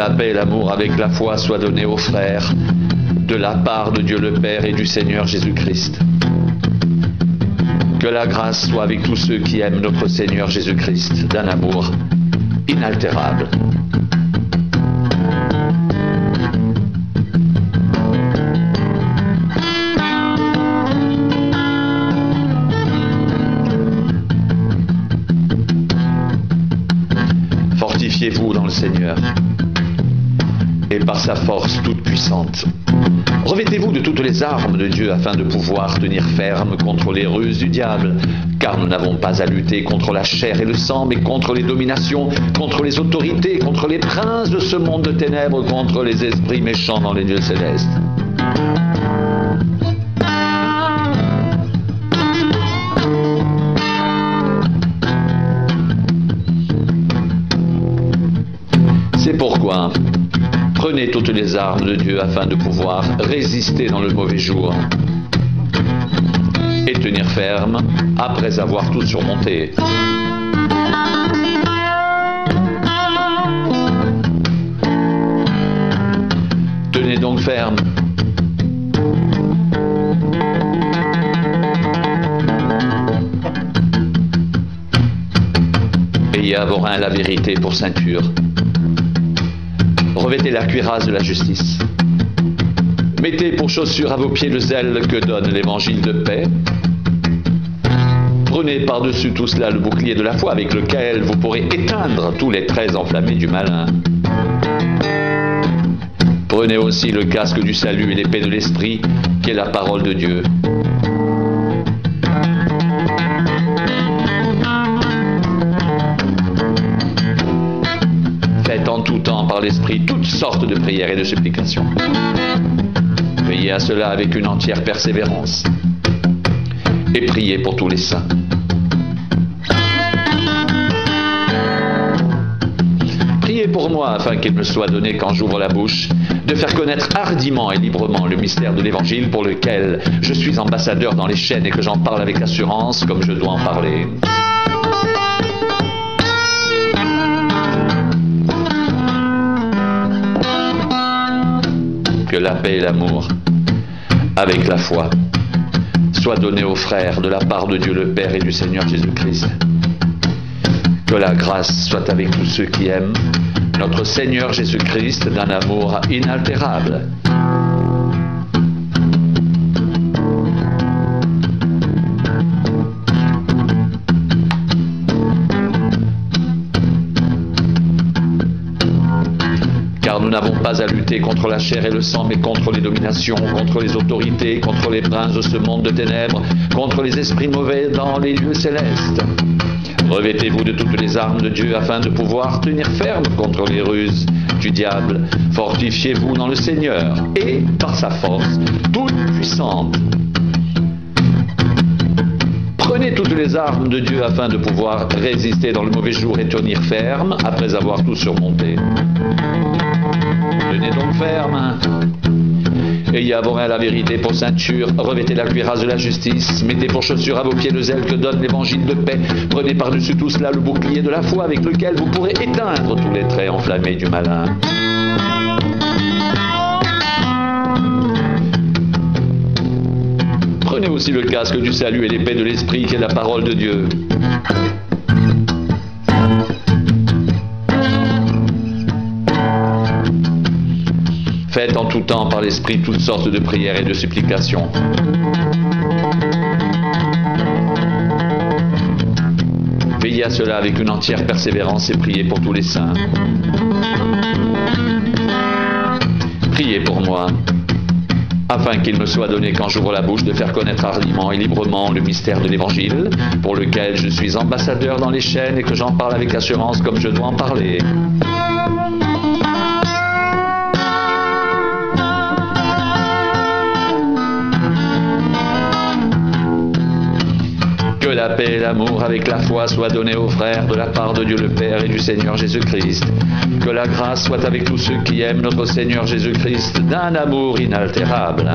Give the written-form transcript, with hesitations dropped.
la paix et l'amour avec la foi soient donnés aux frères de la part de Dieu le Père et du Seigneur Jésus-Christ. Que la grâce soit avec tous ceux qui aiment notre Seigneur Jésus-Christ d'un amour inaltérable. Fortifiez-vous dans le Seigneur et par sa force toute puissante. Revêtez-vous de toutes les armes de Dieu afin de pouvoir tenir ferme contre les ruses du diable, car nous n'avons pas à lutter contre la chair et le sang, mais contre les dominations, contre les autorités, contre les princes de ce monde de ténèbres, contre les esprits méchants dans les lieux célestes. C'est pourquoi prenez toutes les armes de Dieu afin de pouvoir résister dans le mauvais jour et tenir ferme après avoir tout surmonté. Tenez donc ferme. Ayez à vos reins la vérité pour ceinture. Revêtez la cuirasse de la justice. Mettez pour chaussure à vos pieds le zèle que donne l'évangile de paix. Prenez par-dessus tout cela le bouclier de la foi avec lequel vous pourrez éteindre tous les traits enflammés du malin. Prenez aussi le casque du salut et l'épée de l'esprit qui est la parole de Dieu. Faites en tout temps par l'Esprit toutes sortes de prières et de supplications. Veillez à cela avec une entière persévérance et priez pour tous les saints. Priez pour moi afin qu'il me soit donné quand j'ouvre la bouche de faire connaître hardiment et librement le mystère de l'Évangile pour lequel je suis ambassadeur dans les chaînes et que j'en parle avec assurance comme je dois en parler. Que la paix et l'amour, avec la foi, soient donnés aux frères de la part de Dieu le Père et du Seigneur Jésus-Christ. Que la grâce soit avec tous ceux qui aiment notre Seigneur Jésus-Christ d'un amour inaltérable. Car nous n'avons pas à lutter contre la chair et le sang, mais contre les dominations, contre les autorités, contre les princes de ce monde de ténèbres, contre les esprits mauvais dans les lieux célestes. Revêtez-vous de toutes les armes de Dieu afin de pouvoir tenir ferme contre les ruses du diable. Fortifiez-vous dans le Seigneur et par sa force toute puissante. Prenez toutes les armes de Dieu afin de pouvoir résister dans le mauvais jour et tenir ferme après avoir tout surmonté. Tenez donc ferme. Ayez à vos reins la vérité pour ceinture, revêtez la cuirasse de la justice, mettez pour chaussure à vos pieds le zèle que donne l'évangile de paix, prenez par-dessus tout cela le bouclier de la foi avec lequel vous pourrez éteindre tous les traits enflammés du malin. Prenez aussi le casque du salut et l'épée de l'esprit qui est la parole de Dieu. Faites en tout temps par l'Esprit toutes sortes de prières et de supplications. Veillez à cela avec une entière persévérance et priez pour tous les saints. Priez pour moi, afin qu'il me soit donné quand j'ouvre la bouche de faire connaître hardiment et librement le mystère de l'Évangile, pour lequel je suis ambassadeur dans les chaînes et que j'en parle avec assurance comme je dois en parler. Que la paix et l'amour avec la foi soient donnés aux frères de la part de Dieu le Père et du Seigneur Jésus-Christ. Que la grâce soit avec tous ceux qui aiment notre Seigneur Jésus-Christ d'un amour inaltérable.